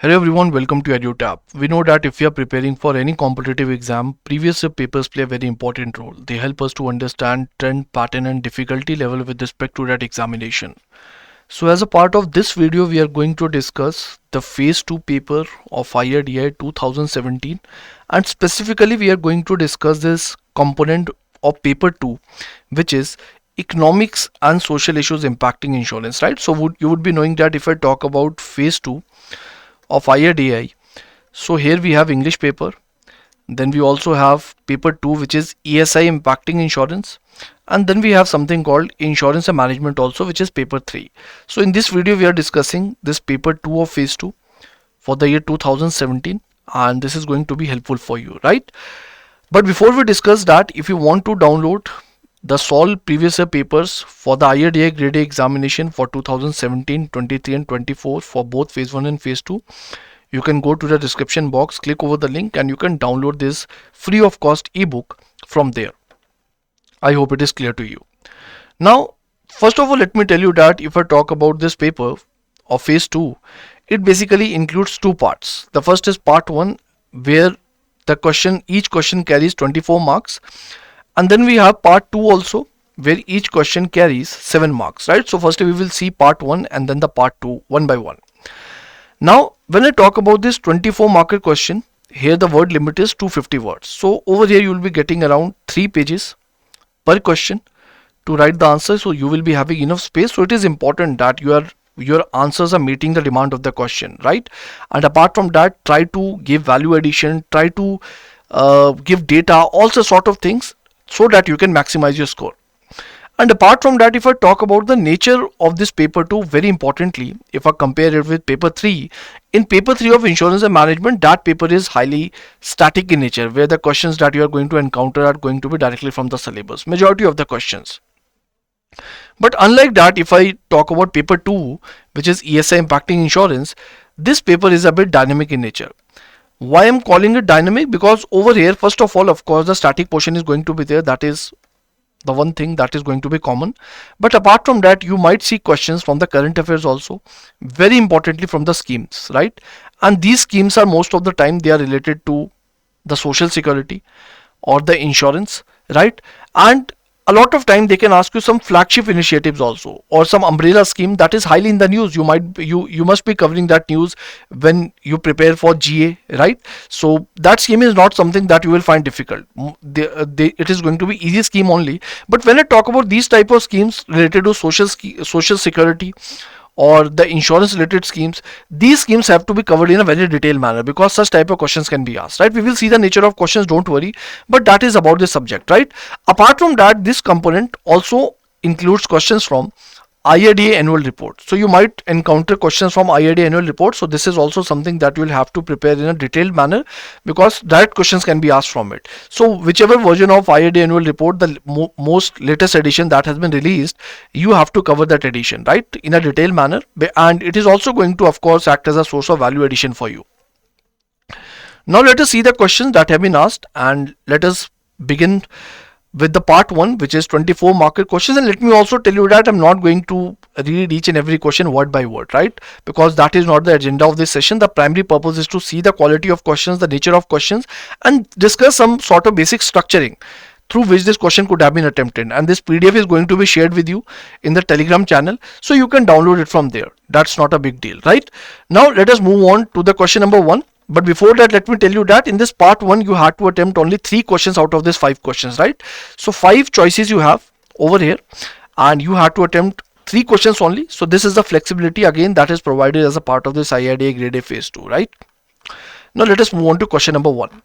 Hello everyone, welcome to EduTap. We know that if we are preparing for any competitive exam, previous year papers play a very important role. They help us to understand trend, pattern and difficulty level with respect to that examination. So as a part of this video, we are going to discuss the phase 2 paper of IRDI 2017, and specifically we are going to discuss this component of paper 2, which is economics and social issues impacting insurance, right? So you would be knowing that if I talk about phase 2 of IRDI, so here we have English paper, then we also have paper 2 which is ESI impacting insurance, and then we have something called insurance and management also, which is paper 3. So in this video we are discussing this paper 2 of phase 2 for the year 2017, and this is going to be helpful for you, right? But before we discuss that, if you want to download the solved previous year papers for the IRDI grade A examination for 2017, 23 and 24 for both phase 1 and phase 2, you can go to the description box, click over the link and you can download this free of cost ebook from there. I hope it is clear to you. Now, first of all, let me tell you that if I talk about this paper of phase 2, it basically includes two parts. The first is part 1, where each question carries 24 marks, and then we have part 2 also, where each question carries 7 marks, right? So first we will see part 1 and then the part 2 one by one. Now when I talk about this 24 marker question, here the word limit is 250 words. So over here you will be getting around 3 pages per question to write the answer, so you will be having enough space. So it is important that your answers are meeting the demand of the question, right? And apart from that, try to give value addition, try to give data, also sort of things, so that you can maximize your score. And apart from that, if I talk about the nature of this paper 2, very importantly, if I compare it with paper 3, in paper 3 of insurance and management, that paper is highly static in nature, where the questions that you are going to encounter are going to be directly from the syllabus, majority of the questions. But unlike that, if I talk about paper 2, which is ESI impacting insurance, this paper is a bit dynamic in nature. Why I'm calling it dynamic? Because over here, first of all, of course, the static portion is going to be there. That is the one thing that is going to be common. But apart from that, you might see questions from the current affairs also, very importantly from the schemes, right? And these schemes are most of the time they are related to the social security or the insurance, right? And a lot of time they can ask you some flagship initiatives also, or some umbrella scheme that is highly in the news. You must be covering that news when you prepare for GA, right? So that scheme is not something that you will find difficult. It is going to be easy scheme only. But when I talk about these type of schemes related to social security or the insurance related schemes, these schemes have to be covered in a very detailed manner, because such type of questions can be asked, right? We will see the nature of questions, don't worry, but that is about the subject, right? Apart from that, this component also includes questions from IRDA annual report. So you might encounter questions from IRDA annual report. So this is also something that you will have to prepare in a detailed manner, because direct questions can be asked from it. So whichever version of IRDA annual report, the most latest edition that has been released, you have to cover that edition, right, in a detailed manner. And it is also going to, of course, act as a source of value addition for you. Now let us see the questions that have been asked, and let us begin with the part 1, which is 24 marker questions. And let me also tell you that I'm not going to read each and every question word by word, right? Because that is not the agenda of this session. The primary purpose is to see the quality of questions, the nature of questions, and discuss some sort of basic structuring through which this question could have been attempted. And this PDF is going to be shared with you in the Telegram channel, so you can download it from there. That's not a big deal, right? Now let us move on to the question number 1. But before that, let me tell you that in this part 1, you had to attempt only 3 questions out of this 5 questions, right? So 5 choices you have over here, and you had to attempt 3 questions only. So this is the flexibility again that is provided as a part of this IRDA grade A phase 2, right? Now let us move on to question number 1.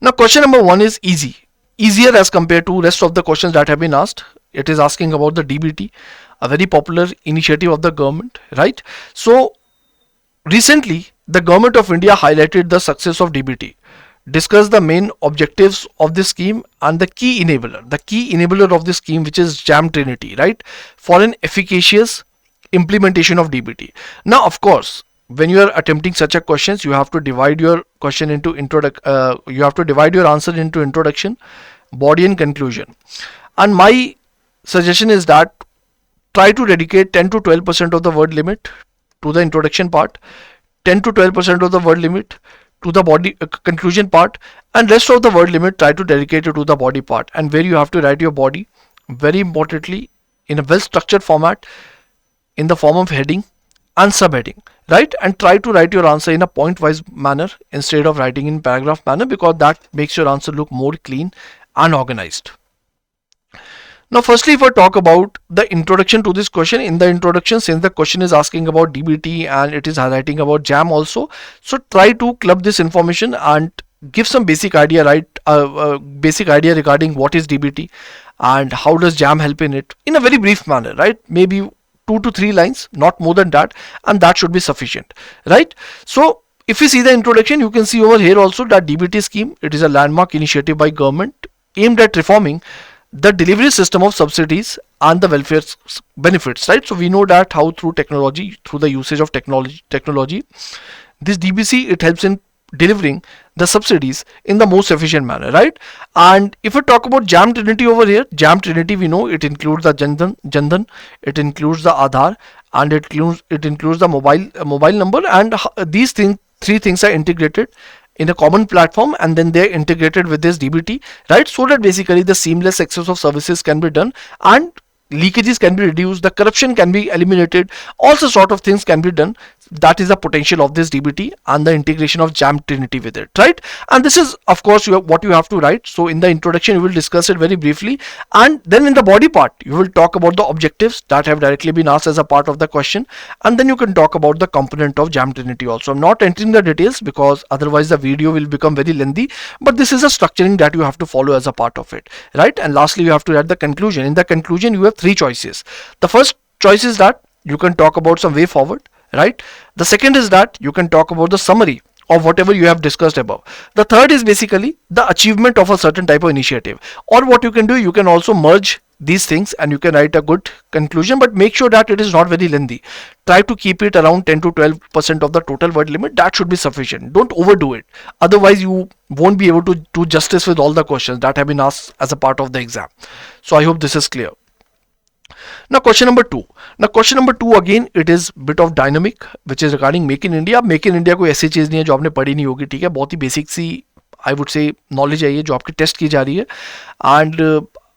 Now question number 1 is easier as compared to rest of the questions that have been asked. It is asking about the DBT, a very popular initiative of the government, right? So recently, the government of India highlighted the success of DBT, discussed the main objectives of this scheme, and the key enabler of this scheme, which is JAM Trinity, right, for an efficacious implementation of DBT. Now, of course, when you are attempting such a questions, you have to divide your question into you have to divide your answer into introduction, body, and conclusion. And my suggestion is that try to dedicate 10 to 12% of the word limit to the introduction part, 10 to 12% of the word limit to the body conclusion part, and rest of the word limit try to dedicate it to the body part, and where you have to write your body very importantly in a well structured format in the form of heading and subheading, right? And try to write your answer in a point wise manner instead of writing in paragraph manner, because that makes your answer look more clean and organized. Now, firstly, if I talk about the introduction to this question, in the introduction, since the question is asking about DBT and it is highlighting about JAM also, so try to club this information and give some basic idea, right? Basic idea regarding what is DBT and how does JAM help in it in a very brief manner, right? Maybe 2 to 3 lines, not more than that, and that should be sufficient, right? So, if you see the introduction, you can see over here also that DBT scheme, it is a landmark initiative by government aimed at reforming the delivery system of subsidies and the welfare benefits, right? So we know that how through technology, through the usage of technology, this DBC, it helps in delivering the subsidies in the most efficient manner, right? And if we talk about JAM Trinity over here, JAM Trinity, we know it includes the Jandan, it includes the Aadhaar, and it includes the mobile number, and these three things are integrated in a common platform, and then they're integrated with this DBT, right? So that basically the seamless access of services can be done, and leakages can be reduced, the corruption can be eliminated, all the sort of things can be done. That is the potential of this DBT and the integration of JAM Trinity with it, right? And this is of course what you have to write. So in the introduction you will discuss it very briefly, and then in the body part you will talk about the objectives that have directly been asked as a part of the question, and then you can talk about the component of JAM Trinity also. I'm not entering the details because otherwise the video will become very lengthy, but this is a structuring that you have to follow as a part of it, right? And lastly you have to write the conclusion. In the conclusion you have 3 choices. The first choice is that you can talk about some way forward, right? The second is that you can talk about the summary of whatever you have discussed above. The third is basically the achievement of a certain type of initiative, or what you can do, you can also merge these things and you can write a good conclusion, but make sure that it is not very lengthy. Try to keep it around 10 to 12% of the total word limit. That should be sufficient. Don't overdo it, otherwise you won't be able to do justice with all the questions that have been asked as a part of the exam. So I hope this is clear. Now question number 2. Now question number 2 again it is bit of dynamic, which is regarding Make in India. Make in India कोई ऐसी चीज़ नहीं है जो आपने पढ़ी नहीं होगी, ठीक है? बहुत ही बेसिक सी I would say knowledge है ये जो आपकी टेस्ट की जा रही है, and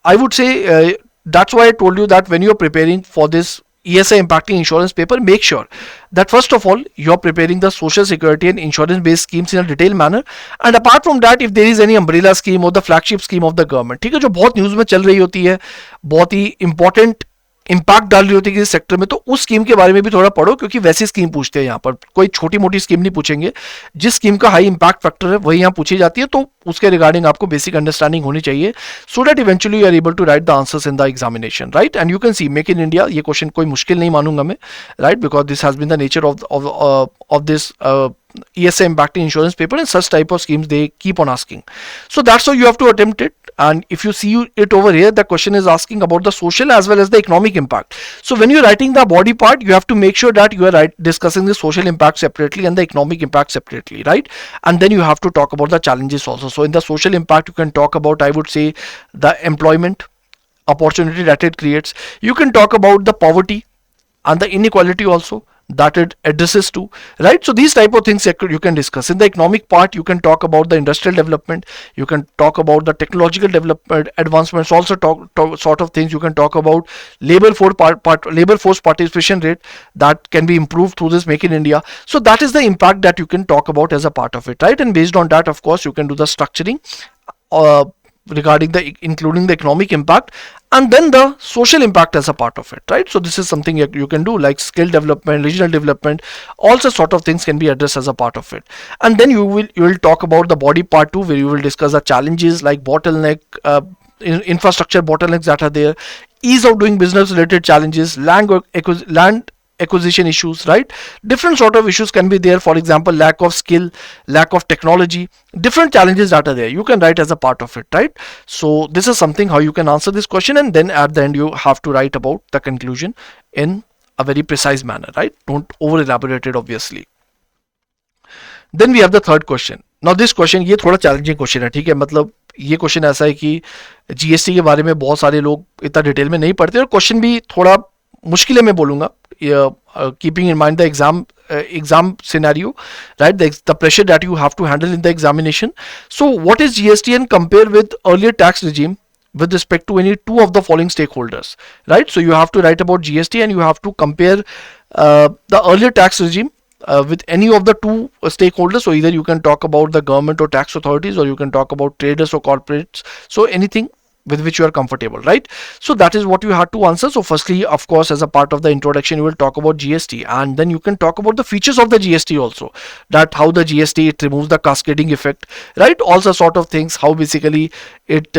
I would say that's why I told you that when you are preparing for this ESI impacting insurance paper, make sure that first of all you are preparing the social security and insurance based schemes in a detailed manner, and apart from that if there is any umbrella scheme or the flagship scheme of the government, ठीक है, जो बहुत news में चल रही होती है, बहुत ही इंपॉर्टेंट इम्पैक्ट डाल रही होती है किसी सेक्टर में, तो उस स्कीम के बारे में भी थोड़ा पढ़ो, क्योंकि वैसी स्कीम पूछते हैं यहाँ पर, कोई छोटी मोटी स्कीम नहीं पूछेंगे. जिस स्कीम का हाई इम्पैक्ट फैक्टर है वही यहाँ पूछी जाती है, तो उसके रिगार्डिंग आपको बेसिक अंडरस्टैंडिंग होनी चाहिए, so that eventually you are able to write the answers in the examination, right? And you can see make in India, ये क्वेश्चन कोई मुश्किल नहीं मानूंगा मैं, right? Because this has been the nature of this ESI impacting insurance paper, and such type of schemes they keep on asking. So that's how you have to attempt it. And if you see it over here, the question is asking about the social as well as the economic impact. So when you're writing the body part, you have to make sure that you are discussing the social impact separately and the economic impact separately, right? And then you have to talk about the challenges also. So in the social impact, you can talk about, I would say, the employment opportunity that it creates. You can talk about the poverty and the inequality also that it addresses to, right? So these type of things you can discuss. In the economic part, you can talk about the industrial development, you can talk about the technological development advancements, also talk sort of things. You can talk about labor force participation rate that can be improved through this Make in India. So that is the impact that you can talk about as a part of it, right? And based on that, of course, you can do the structuring regarding including the economic impact and then the social impact as a part of it, right? So this is something you can do, like skill development, regional development, all such sort of things can be addressed as a part of it. And then you will talk about the body part too, where you will discuss the challenges like bottleneck, infrastructure bottlenecks that are there, ease of doing business related challenges, land acquisition issues, right? Different sort of issues can be there. For example, lack of skill, lack of technology, different challenges that are there, you can write as a part of it, right? So this is something how you can answer this question, and then at the end you have to write about the conclusion in a very precise manner, right? Don't over elaborate it obviously. Then we have the third question. Now this question, ये थोड़ा challenging question है, ठीक है? मतलब ये question ऐसा है कि जीएसटी के बारे में बहुत सारे लोग इतना डिटेल में नहीं पढ़ते, और क्वेश्चन भी थोड़ा मुश्किल है, मैं बोलूंगा keeping in mind the exam scenario, right? The pressure that you have to handle in the examination. So what is GST and compare with earlier tax regime with respect to any two of the following stakeholders, right? So you have to write about GST and you have to compare the earlier tax regime with any of the two stakeholders. So either you can talk about the government or tax authorities, or you can talk about traders or corporates. So anything with which you are comfortable, right? So that is what you had to answer. So firstly, of course, as a part of the introduction, you will talk about GST, and then you can talk about the features of the GST also, that how the GST, it removes the cascading effect, right? Also sort of things, how basically it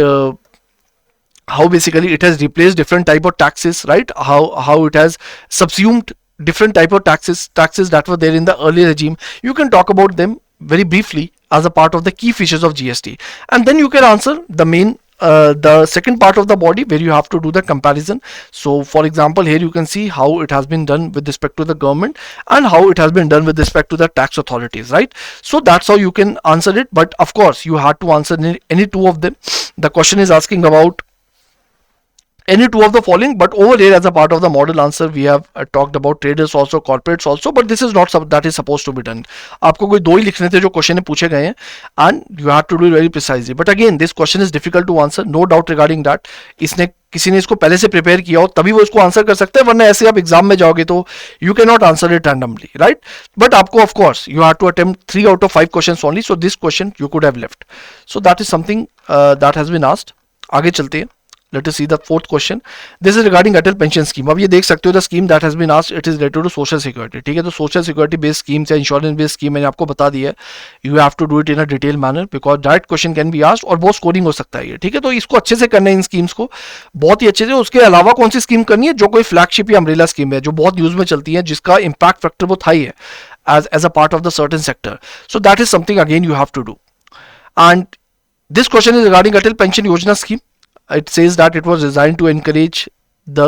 has replaced different type of taxes, right? How it has subsumed different type of taxes that were there in the earlier regime. You can talk about them very briefly as a part of the key features of GST, and then you can answer the second part of the body where you have to do the comparison. So for example, here you can see how it has been done with respect to the government and how it has been done with respect to the tax authorities, right? So that's how you can answer it. But of course, you have to answer any two of them. The question is asking about any two of the following, but over here as a part of the model answer we have talked about traders also, corporates also, but this is not that is supposed to be done. आपको कोई दो ही लिखने थे जो question में पूछे गए हैं, and you have to do it very precisely. But again, this question is difficult to answer, no doubt regarding that. इसने किसी ने इसको पहले से प्रिपेयर किया हो तभी वो इसको आंसर कर सकते हैं, वरना ऐसे आप एग्जाम में जाओगे तो you can not answer it randomly, right? But आपको of course you have to attempt 3 out of 5 questions only, so this question you could have left. So that is something that has been asked. आगे चलते हैं. Let us see the fourth question. This is regarding Atal pension scheme. अब ये देख सकते हो the scheme that has been asked, it is related to social security. ठीक है, तो social security based schemes या insurance based scheme मैंने आपको बता दिया है. You have to do it in a detailed manner because direct question can be asked और बहुत scoring हो सकता है ये. ठीक है, तो इसको अच्छे से करना है इन schemes को, बहुत ही अच्छे से. उसके अलावा कौन सी स्कीम करनी है? जो कोई flagship या umbrella scheme है जो बहुत न्यूज में चलती है, जिसका impact factor बहुत हाई है as a part of the certain sector. So that is something again you have to do. And this question is regarding Atal pension yojana scheme. It says that it was designed to encourage the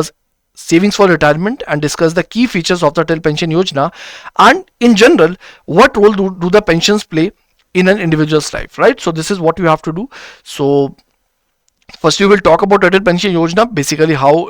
savings for retirement and discuss the key features of the Atal pension yojana, and in general what role do the pensions play in an individual's life, right? So this is what you have to do. So first you will talk about Atal pension yojana, basically how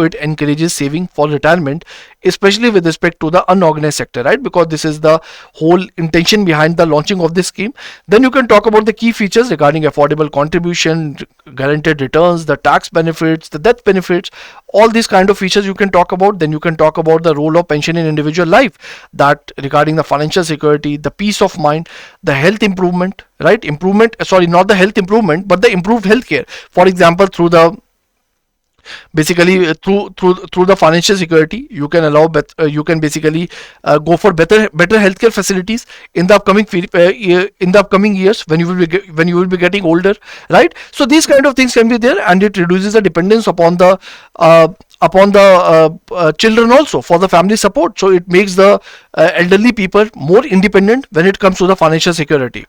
it encourages saving for retirement, especially with respect to the unorganized sector, right? Because this is the whole intention behind the launching of this scheme. Then you can talk about the key features regarding affordable contribution, guaranteed returns, the tax benefits, the death benefits, all these kind of features you can talk about. Then you can talk about the role of pension in individual life, that regarding the financial security, the peace of mind, the health improvement, right? Not the health improvement, but the improved healthcare, for example, through the through the financial security you can allow you can basically go for better healthcare facilities in the upcoming years when you will be getting older, right? So these kind of things can be there, and it reduces the dependence upon the children also for the family support. So it makes the elderly people more independent when it comes to the financial security.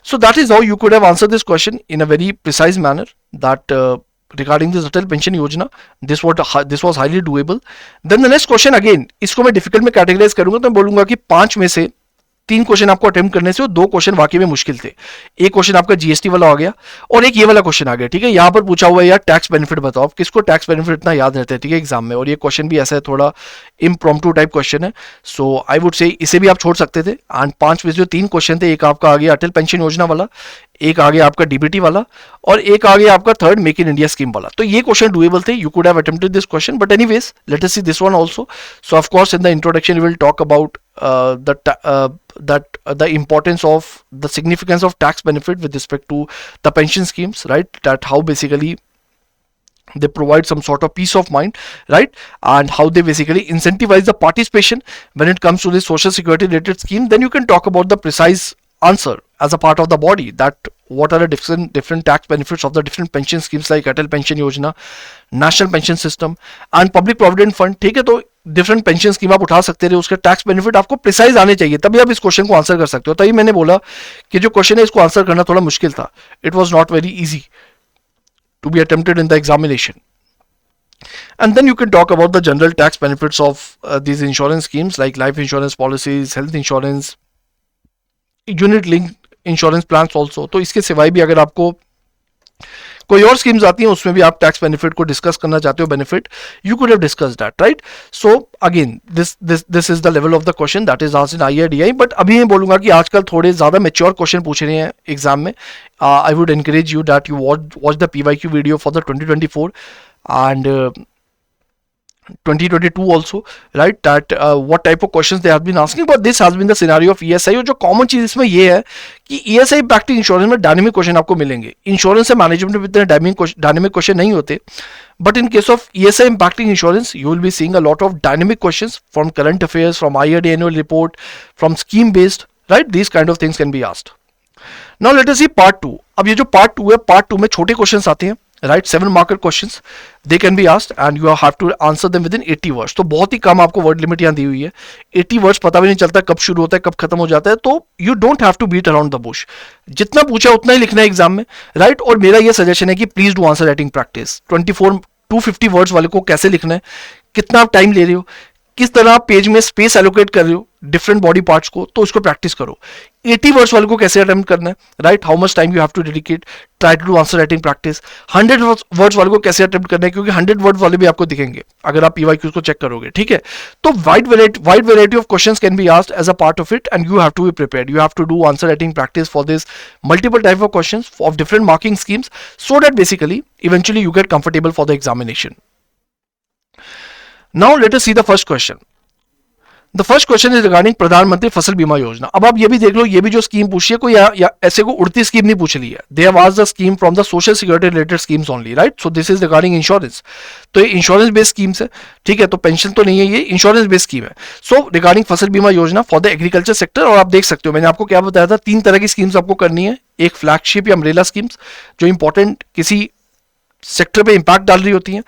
So that is how you could have answered this question in a very precise manner, that regarding this Atal pension yojana, this was highly doable. Then the next question, again इसको मैं difficult में categorize करूंगा, तो मैं बोलूंगा कि 5 में से 3 क्वेश्चन आपको अटेम्प्ट करने से 2 क्वेश्चन वाकई में मुश्किल थे. एक क्वेश्चन आपका जीएसटी वाला आ गया और एक ये वाला क्वेश्चन आ गया. ठीक है, यहाँ पर पूछा हुआ है यार टैक्स बेनिफिट बताओ. आप किसको टैक्स बेनिफिट इतना याद रहता है, ठीक है, एग्जाम में. और ये क्वेश्चन भी ऐसा है, थोड़ा इम्प्रॉम्प्टू टाइप क्वेश्चन है. सो आई वुड से इसे भी आप छोड़ सकते थे. एंड 5 में जो 3 क्वेश्चन थे, एक आपका आ गया अटल पेंशन योजना वाला, एक आ गया आपका डीबीटी वाला, और एक आ गया आपका third make in India scheme वाला. तो ये क्वेश्चन डुएबल थे. You could have attempted this question, but anyways let us see this one also. So of course in the introduction we will talk about the importance of the significance of tax benefit with respect to the pension schemes, right? That how basically they provide some sort of peace of mind, right? And how they basically incentivize the participation when it comes to the social security related scheme. Then you can talk about the precise answer as a part of the body, that what are the different tax benefits of the different pension schemes like Atal pension yojana, national pension system and public provident fund. ठीक है, तो different pension scheme आप उठा सकते थे, उसके tax benefit आपको precise आने चाहिए, तभी आप इस क्वेश्चन को आंसर कर सकते हो. तभी मैंने बोला कि जो क्वेश्चन है इसको आंसर करना थोड़ा मुश्किल था. It was not very easy to be attempted in the examination. And then you can talk about the general tax benefits of these insurance schemes like life insurance policies, health insurance, unit linked insurance plans also. तो इसके सिवाय भी अगर आपको कोई और schemes आती हैं उसमें भी आप टैक्स बेनिफिट को डिस्कस करना चाहते हो, benefit you could have discuss that, right? So again this is the level of the question that is asked in IRDAI. But अभी मैं बोलूंगा कि आजकल थोड़े ज्यादा मेच्योर क्वेश्चन पूछ रहे हैं एग्जाम में. I would encourage you that you watch the PYQ video for the 2024 and 2022 also, right? That what type of questions they have been asking, but this has been the scenario of ESI. और जो common चीज इसमें ये है कि ESI impacting insurance में dynamic question आपको मिलेंगे. इंश्योरेंस से मैनेजमेंट में इतने डायनेमिक क्वेश्चन नहीं होते, but in case of ESI impacting insurance, you will be seeing a lot of dynamic questions from current affairs, from IRDAI annual report, from scheme based, right? These kind of things can be asked. Now let us see part 2. अब ये जो part 2 है, part 2 में छोटे questions आते हैं, right? 7 marker questions, they can be asked and you have to answer them within 80 words. तो बहुत ही कम आपको word limit यहाँ दी हुई है. 80 words पता भी नहीं चलता कब शुरू होता है कब खत्म हो जाता है. तो you don't have to beat around the bush. जितना पूछा उतना ही लिखना है एग्जाम में, right? और मेरा ये सजेशन है कि please do answer writing practice. 250 words वाले को कैसे लिखना है, कितना आप टाइम ले रहे हो, किस तरह आप पेज में स्पेस एलोकेट कर रहे हो डिफरेंट बॉडी पार्ट्स को, तो उसको प्रैक्टिस करो. 80 वर्ड्स वाले को कैसे अटेम्प्ट करना है, right? How much time you have to dedicate, try to do answer writing practice. 100 words वाले को कैसे अटेम्प्ट करना है, क्योंकि 100 वर्ड वाले भी आपको दिखेंगे अगर आप PYQs को चेक करोगे, ठीक है? तो wide variety of questions can be asked as a part of it and you have to be prepared. You have to do answer writing practice for this multiple type of questions of different marking schemes so that basically eventually you get comfortable for the examination. Now let us see the first question. The first question is regarding प्रधानमंत्री फसल बीमा योजना. अब आप ये भी देख लो, ये भी जो स्कीम पूछी है कोई या ऐसे को उड़ती स्कीम नहीं पूछ ली है. They have asked the scheme from the social security related schemes only, right? So this is regarding insurance. तो ये इंश्योरेंस बेस्ड स्कीम्स है, ठीक है? तो पेंशन तो नहीं है, ये इंश्योरेंस बेस्ड स्कीम है. सो रिगार्डिंग फसल बीमा योजना फॉर द एग्रीकल्चर सेक्टर. और आप देख सकते हो मैंने आपको क्या बताया था, 3 तरह की स्कीम्स आपको करनी है. एक फ्लैगशिप या अम्ब्रेला स्कीम्स जो इंपॉर्टेंट किसी सेक्टर पे इंपैक्ट डाल रही होती हैं,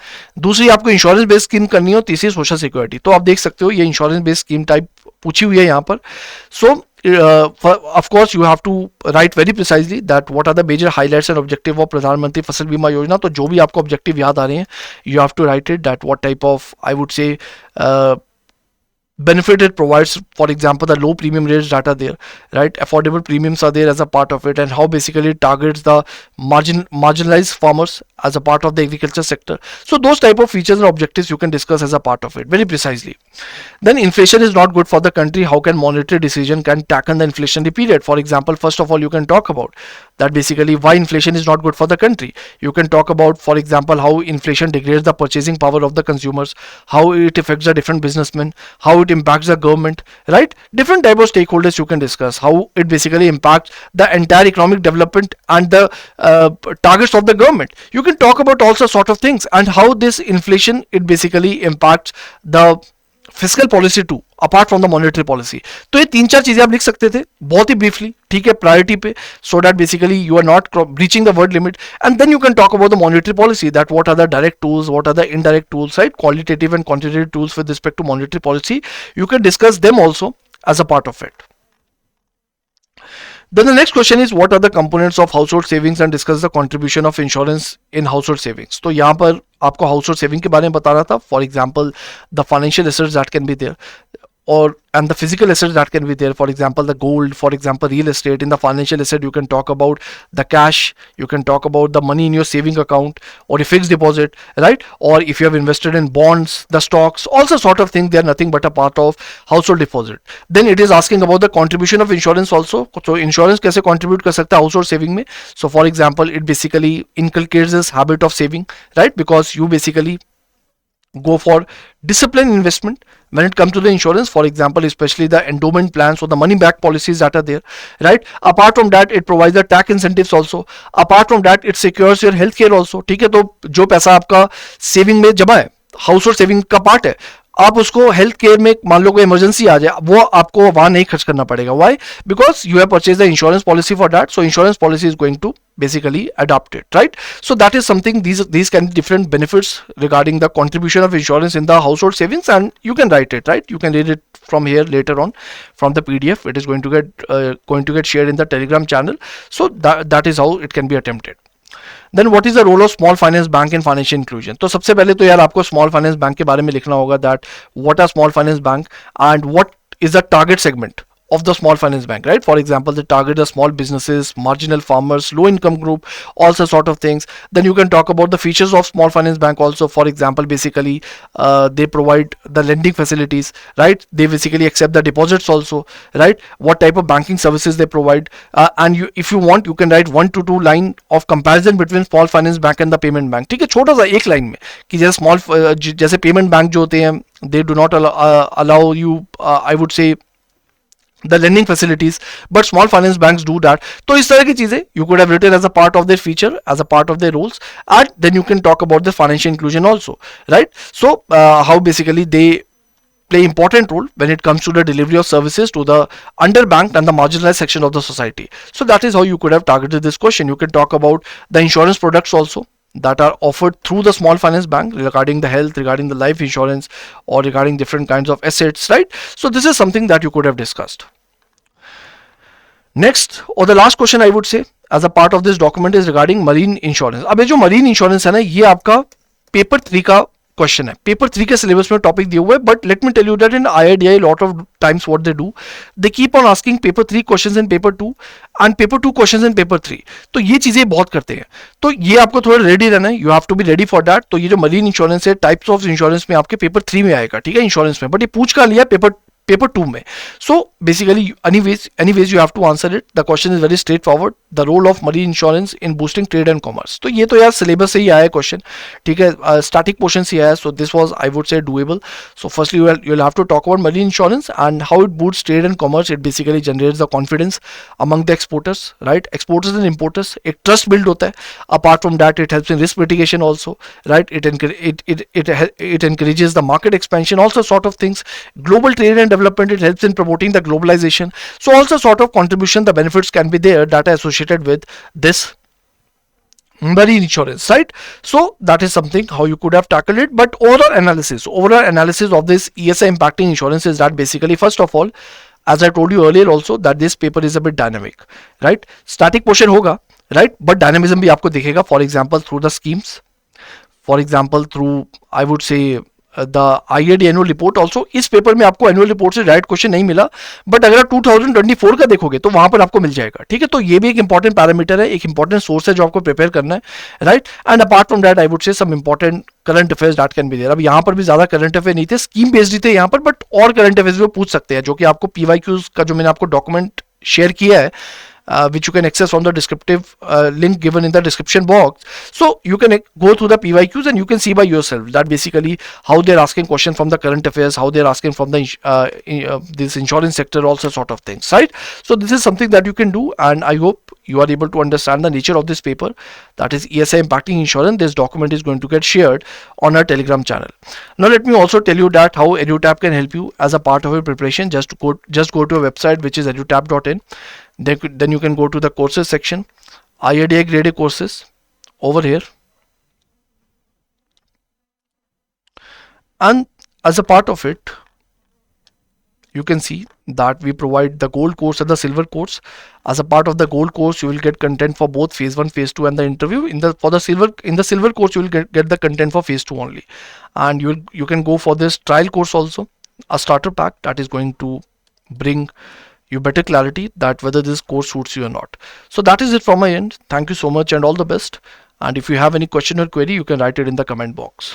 दूसरी आपको इंश्योरेंस बेस्ड स्कीम करनी है, और तीसरी सोशल सिक्योरिटी. तो आप देख सकते हो ये इंश्योरेंस बेस्ड स्कीम टाइप पूछी हुई है यहाँ पर. सो of course you have to write very precisely that what are the major highlights and objective of प्रधानमंत्री फसल बीमा योजना. तो जो भी आपको ऑब्जेक्टिव याद आ रहे हैं you have to write it that what type of I would say benefit it provides, for example the low premium rates that are there, right? Affordable premiums are there as a part of it, and how basically it targets the marginalized farmers as a part of the agriculture sector. So those type of features and objectives you can discuss as a part of it very precisely. Then inflation is not good for the country. How can monetary decision can tackle the inflationary period? For example, first of all you can talk about that basically why inflation is not good for the country. You can talk about, for example, how inflation degrades the purchasing power of the consumers, how it affects the different businessmen, how it impacts the government, right? Different type of stakeholders you can discuss, how it basically impacts the entire economic development and the targets of the government. You can talk about also sort of things, and how this inflation it basically impacts the physical policy too apart from the monetary policy. तो ये 3-4 चीजें आप लिख सकते थे बहुत ही briefly, ठीक है, प्रायोरिटी पे, so that basically you are not breaching the word limit. And then you can talk about the monetary policy, that what are the direct tools, what are the indirect tools, right? Qualitative and quantitative tools with respect to monetary policy. You can discuss them also as a part of it. Then the next question is what are the components of household savings and discuss the contribution of insurance in household savings. तो यहाँ पर आपको household saving के बारे में बताना था. For example, the financial assets that can be there, or and the physical assets that can be there. For example, the gold, for example, real estate. In the financial asset, you can talk about the cash. You can talk about the money in your saving account or a fixed deposit, right? Or if you have invested in bonds, the stocks, also sort of things. They are nothing but a part of household deposit. Then it is asking about the contribution of insurance also. So insurance कैसे contribute कर सकता है household saving में? So for example, it basically inculcates this habit of saving, right? Because you basically go for disciplined investment when it comes to the insurance, for example, especially the endowment plans or the money back policies that are there, right? Apart from that, it provides the tax incentives also. Apart from that, it secures your health care also. ठीक है, तो जो पैसा आपका saving में जमा है, house hold saving का पार्ट है, आप उसको हेल्थ केयर में मान लो कोई इमरजेंसी आ जाए, वो आपको वहां नहीं खर्च करना पड़ेगा. Why? Because you have purchase the insurance policy for that. So insurance policy is going to basically adopt it, right? So that is something, these can be different benefits regarding the contribution of insurance in the household savings, and you can write it, right? You can read it from here later on from the PDF. It is going to get shared in the Telegram channel. So that is how it can be attempted. Then what is the role of small finance bank in financial inclusion? तो सबसे पहले तो यार आपको small finance bank के बारे में लिखना होगा that what are small finance bank and what is the target segment of the small finance bank, right? For example, they target the small businesses, marginal farmers, low income group, all such sort of things. Then you can talk about the features of small finance bank also. For example, basically they provide the lending facilities, right? They basically accept the deposits also, right? What type of banking services they provide, and you, if you want, you can write 1 to 2 line of comparison between small finance bank and the payment bank. ठीक है, छोटा सा एक line में कि जैसे small जैसे payment bank जो होते हैं, they do not allow you, I would say, the lending facilities, but small finance banks do that. तो इस तरह की चीजें you could have written as a part of their feature, as a part of their rules, and then you can talk about the financial inclusion also, right? So how basically they play important role when it comes to the delivery of services to the underbanked and the marginalized section of the society. So that is how you could have targeted this question. You can talk about the insurance products also that are offered through the small finance bank regarding the health, regarding the life insurance, or regarding different kinds of assets, right? So this is something that you could have discussed. Next, or the last question I would say as a part of this document is regarding marine insurance. अब ये जो marine insurance है ना, ये आपका paper 3 का question है. Paper 3 के सिलेबस में टॉपिक दिए हुए, but let me tell you that in IIDI lot of times what they keep on asking paper 3 questions in paper 2 and paper 2 questions in paper 3. तो ये चीजें बहुत करते हैं, तो ये आपको थोड़ा रेडी रहना है. You have to be ready for that. तो ये जो मरीन इंश्योरेंस है, टाइप्स ऑफ इंश्योरेंस में आपके पेपर 3 में आएगा, ठीक है, इंश्योरेंस में, बट ये पूछ का लिया पेपर 2 में. So basically anyways you have to answer it. The question is very straightforward. The role of marine insurance in boosting trade and commerce. तो ये तो यार सिलेबस से ही आया है क्वेश्चन, ठीक है, स्टैटिक पोर्शन से आया. So this was, I would से, doable. So firstly you will have to talk about marine insurance and how it boosts trade and commerce. It basically generates the confidence among the exporters, right? Exporters and importers, एक trust build होता है. Apart from that, it helps in risk mitigation also, right? It encourages the market expansion, also sort of things. Global trade and development, it helps in promoting the globalization. So also sort of contribution, the benefits can be there that are associated with this marine insurance, right? So that is something how you could have tackled it. But overall analysis of this ESI impacting insurance is that basically, first of all, as I told you earlier also, that this paper is a bit dynamic, right? Static portion होगा, right? But dynamism भी आपको दिखेगा. For example, through the schemes, for example, through, I would say, the IID annual report also. इस paper में आपको annual report से direct question नहीं मिला, बट अगर आप 2024 का देखोगे तो वहां पर आपको मिल जाएगा, ठीक है. तो ये भी एक इंपॉर्टेंट पैरामीटर है, एक इंपॉर्टेंट सोर्स है जो आपको प्रिपेयर करना है, right. And apart from that, I would say some important current affairs that can be there. अब यहाँ पर भी ज्यादा करंट अफेयर नहीं थे, स्कीम बेस्ड ही थे यहाँ पर, बट और करंट अफेयर्स भी पूछ सकते हैं, जो कि आपको PYQs का जो मैंने आपको डॉक्यूमेंट शेयर किया है, which you can access from the descriptive link given in the description box. So you can go through the PYQs and you can see by yourself that basically how they're asking questions from the current affairs, how they're asking from the this insurance sector, also sort of things, right? So this is something that you can do, and I hope you are able to understand the nature of this paper, that is ESI impacting insurance. This document is going to get shared on our Telegram channel. Now let me also tell you that how EduTap can help you as a part of your preparation. Just go to a website which is edutap.in. Then you can go to the courses section, IIDI grade A courses over here, and as a part of it, you can see that we provide the gold course and the silver course. As a part of the gold course, you will get content for both phase 1, phase 2 and the interview. In the silver course, you will get the content for phase 2 only, and you can go for this trial course also, a starter pack that is going to bring you better clarity that whether this course suits you or not. So that is it from my end. Thank you so much and all the best. And if you have any question or query, you can write it in the comment box.